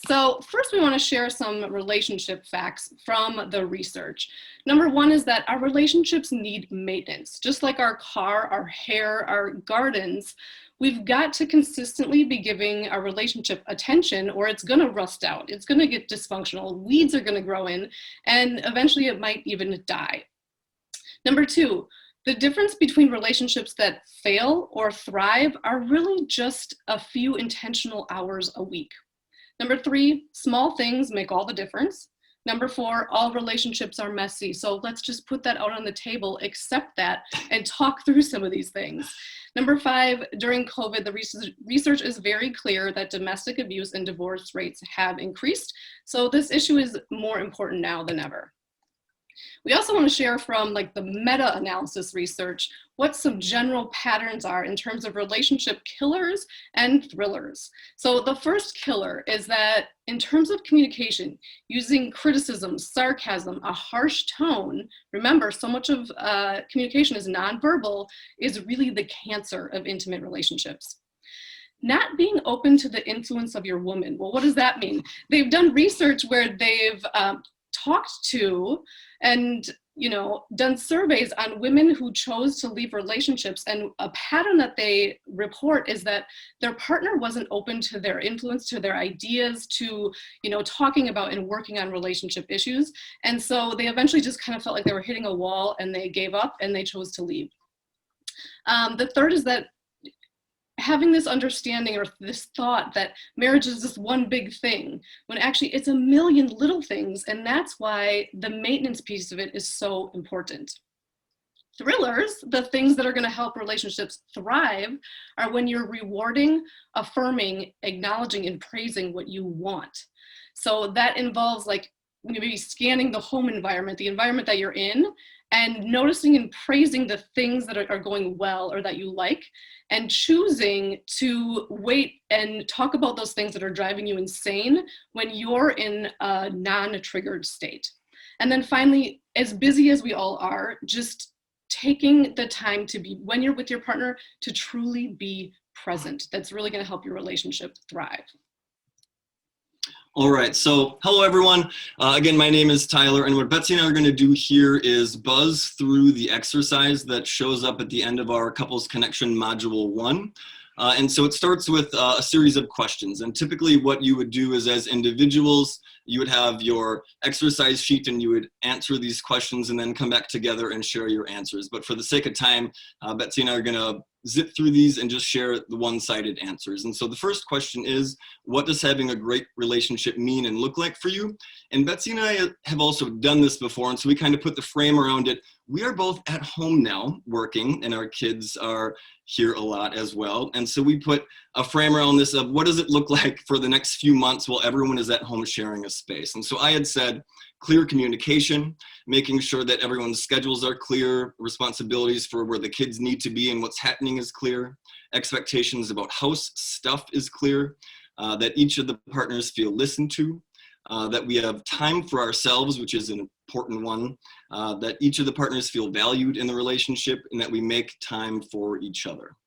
So first we want to share some relationship facts from the research. Number one is that our relationships need maintenance. Just like our car, our hair, our gardens, we've got to consistently be giving our relationship attention or it's going to rust out. It's going to get dysfunctional. Weeds are going to grow in and eventually it might even die. Number two, the difference between relationships that fail or thrive are really just a few intentional hours a week. Number three, small things make all the difference. Number four, all relationships are messy. So let's just put that out on the table, accept that, and talk through some of these things. Number five, during COVID, the research is very clear that domestic abuse and divorce rates have increased. So this issue is more important now than ever. We also want to share from like the meta-analysis research what some general patterns are in terms of relationship killers and thrillers. So the first killer is that in terms of communication, using criticism, sarcasm, a harsh tone, remember so much of communication is nonverbal, is really the cancer of intimate relationships. Not being open to the influence of your woman. Well, what does that mean? They've done research where they've talked to and done surveys on women who chose to leave relationships, and a pattern that they report is that their partner wasn't open to their influence, to their ideas, to talking about and working on relationship issues, and so they eventually just kind of felt like they were hitting a wall and they gave up and they chose to leave. The third is that having this understanding or this thought that marriage is this one big thing, when actually it's a million little things, and that's why the maintenance piece of it is so important. Thrillers, the things that are going to help relationships thrive, are when you're rewarding, affirming, acknowledging, and praising what you want. So that involves like maybe scanning the home environment, the environment that you're in, and noticing and praising the things that are going well or that you like, and choosing to wait and talk about those things that are driving you insane when you're in a non-triggered state. And then finally, as busy as we all are, just taking the time to be, when you're with your partner, to truly be present. That's really going to help your relationship thrive. All right, so hello everyone. Again, my name is Tyler, and what Betsy and I are going to do here is buzz through the exercise that shows up at the end of our Couples Connection Module 1. And so it starts with a series of questions, and typically what you would do is, as individuals, you would have your exercise sheet and you would answer these questions and then come back together and share your answers. But for the sake of time, Betsy and I are going to zip through these and just share the one-sided answers. And so the first question is, what does having a great relationship mean and look like for you? And Betsy and I have also done this before, and so we kind of put the frame around it. We are both at home now working, and our kids are here a lot as well. And so we put a frame around this of what does it look like for the next few months while everyone is at home sharing a space. And so I had said clear communication, making sure that everyone's schedules are clear, responsibilities for where the kids need to be and what's happening is clear, expectations about house stuff is clear, that each of the partners feel listened to, that we have time for ourselves, which is an important one, that each of the partners feel valued in the relationship, and that we make time for each other.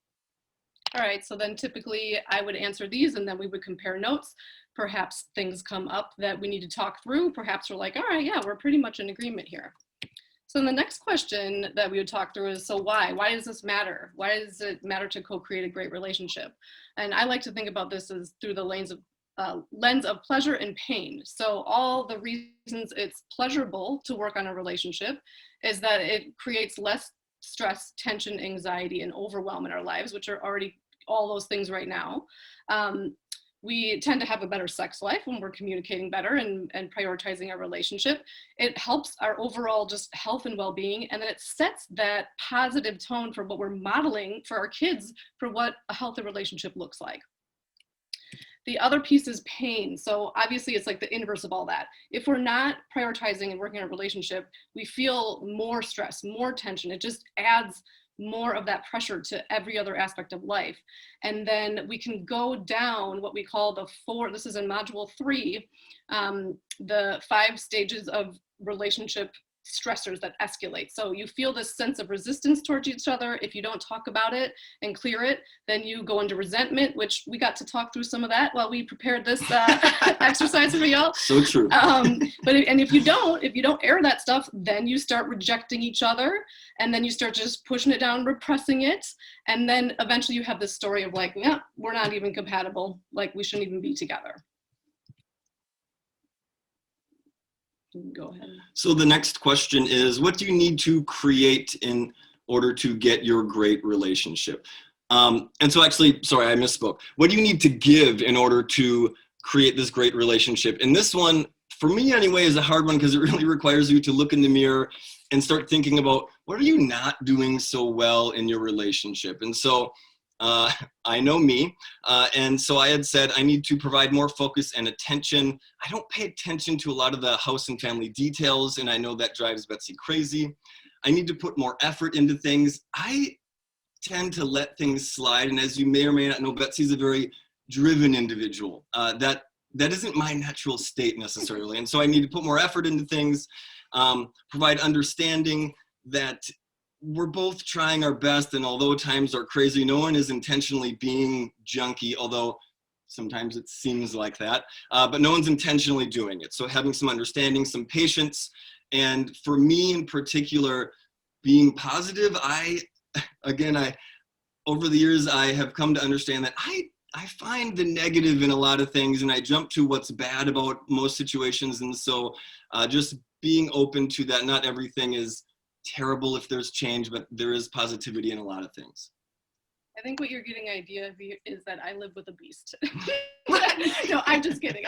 All right, so then typically I would answer these and then we would compare notes. Perhaps things come up that we need to talk through. Perhaps we're like, all right, yeah, we're pretty much in agreement here. So then the next question that we would talk through is, so why? Why does this matter? Why does it matter to co-create a great relationship? And I like to think about this as through the lens of pleasure and pain. So all the reasons it's pleasurable to work on a relationship is that it creates less stress, tension, anxiety, and overwhelm in our lives, which are already all those things right now. We tend to have a better sex life when we're communicating better and prioritizing our relationship. It helps our overall just health and well-being, and then it sets that positive tone for what we're modeling for our kids for what a healthy relationship looks like. The other piece is pain. So obviously it's like the inverse of all that. If we're not prioritizing and working on a relationship, we feel more stress, more tension. It just adds more of that pressure to every other aspect of life. And then we can go down what we call this is in module 3, the 5 stages of relationship stressors that escalate. So you feel this sense of resistance towards each other. If you don't talk about it and clear it, then you go into resentment, which we got to talk through some of that while we prepared this exercise for y'all. So true. And if you don't air that stuff, then you start rejecting each other, and then you start just pushing it down, repressing it, and then eventually you have this story of like, yeah, we're not even compatible, like we shouldn't even be together. Go ahead. So the next question is, what do you need to create in order to get your great relationship? And so actually, sorry, I misspoke. What do you need to give in order to create this great relationship? And this one, for me anyway, is a hard one because it really requires you to look in the mirror and start thinking about, what are you not doing so well in your relationship? And so I know me, and so I had said I need to provide more focus and attention. I don't pay attention to a lot of the house and family details, and I know that drives Betsy crazy. I need to put more effort into things. I tend to let things slide, and as you may or may not know, Betsy's a very driven individual. That isn't my natural state necessarily, and so I need to put more effort into things, provide understanding that we're both trying our best, and although times are crazy, no one is intentionally being junky, although sometimes it seems like that, but no one's intentionally doing it. So having some understanding, some patience, and for me in particular, being positive. Over the years, I have come to understand that I find the negative in a lot of things, and I jump to what's bad about most situations, and so just being open to that. Not everything is terrible if there's change, but there is positivity in a lot of things. I think what you're getting an idea of is that I live with a beast. No, I'm just kidding.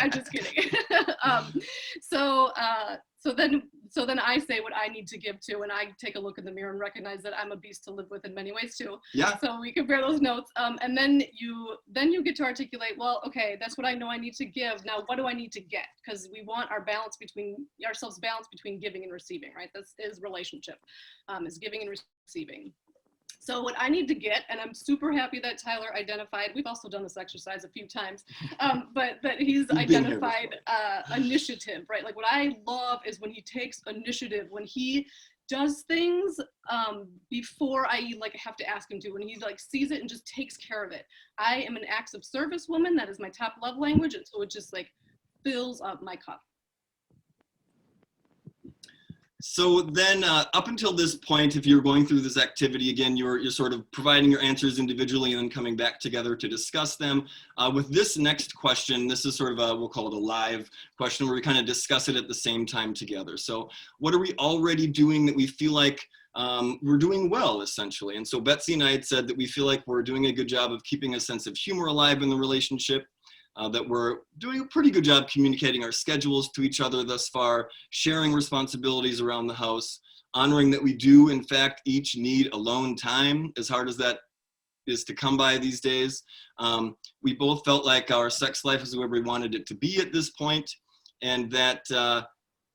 So then I say what I need to give to, and I take a look in the mirror and recognize that I'm a beast to live with in many ways too. Yeah. So we compare those notes, and then you get to articulate, well, okay, that's what I know I need to give. Now, what do I need to get? Because we want our balance between giving and receiving, right? This is relationship, is giving and receiving. So what I need to get, and I'm super happy that Tyler identified, we've also done this exercise a few times, but that he's identified initiative, right? Like what I love is when he takes initiative, when he does things before I like have to ask him to, when he like sees it and just takes care of it. I am an acts of service woman. That is my top love language. And so it just like fills up my cup. So then up until this point, if you're going through this activity, again, you're sort of providing your answers individually and then coming back together to discuss them. With this next question, this is sort of we'll call it a live question where we kind of discuss it at the same time together. So what are we already doing that we feel like we're doing well, essentially? And so Betsy and I had said that we feel like we're doing a good job of keeping a sense of humor alive in the relationship. That we're doing a pretty good job communicating our schedules to each other thus far, sharing responsibilities around the house, honoring that we do, in fact, each need alone time, as hard as that is to come by these days. We both felt like our sex life is where we wanted it to be at this point, and that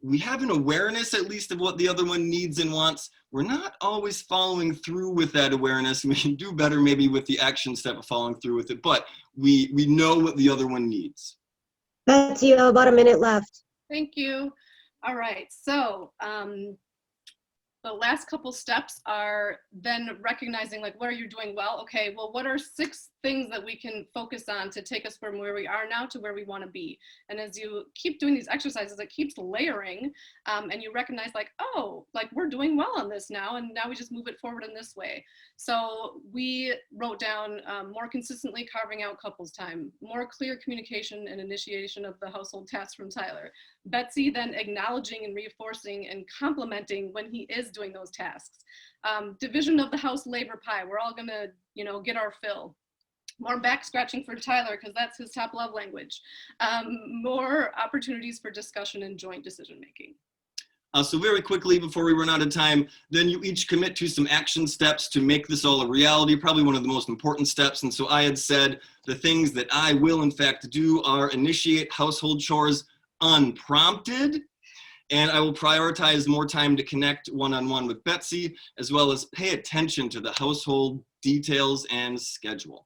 we have an awareness, at least, of what the other one needs and wants. We're not always following through with that awareness, and we can do better maybe with the action step of following through with it, but we know what the other one needs. Betsy, you have about a minute left. Thank you. All right, so the last couple steps are then recognizing like, what are you doing well? Okay, well, what are 6 things that we can focus on to take us from where we are now to where we want to be? And as you keep doing these exercises, it keeps layering, and you recognize like, oh, like we're doing well on this now, and now we just move it forward in this way. So we wrote down more consistently carving out couples time, more clear communication and initiation of the household tasks from Tyler. Betsy then acknowledging and reinforcing and complimenting when he is doing those tasks. Division of the house labor pie. We're all gonna, get our fill. More back scratching for Tyler because that's his top love language. More opportunities for discussion and joint decision making. So very quickly before we run out of time, then you each commit to some action steps to make this all a reality, probably one of the most important steps. And so I had said the things that I will in fact do are initiate household chores unprompted, and I will prioritize more time to connect one-on-one with Betsy, as well as pay attention to the household details and schedule.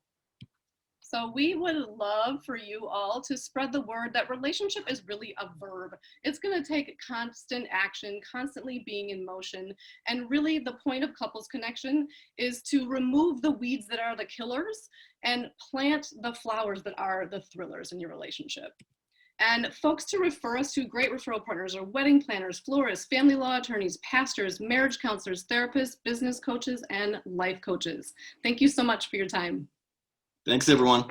So we would love for you all to spread the word that relationship is really a verb. It's going to take constant action, constantly being in motion. And really the point of couples connection is to remove the weeds that are the killers and plant the flowers that are the thrillers in your relationship. And folks to refer us to, great referral partners are wedding planners, florists, family law attorneys, pastors, marriage counselors, therapists, business coaches, and life coaches. Thank you so much for your time. Thanks, everyone.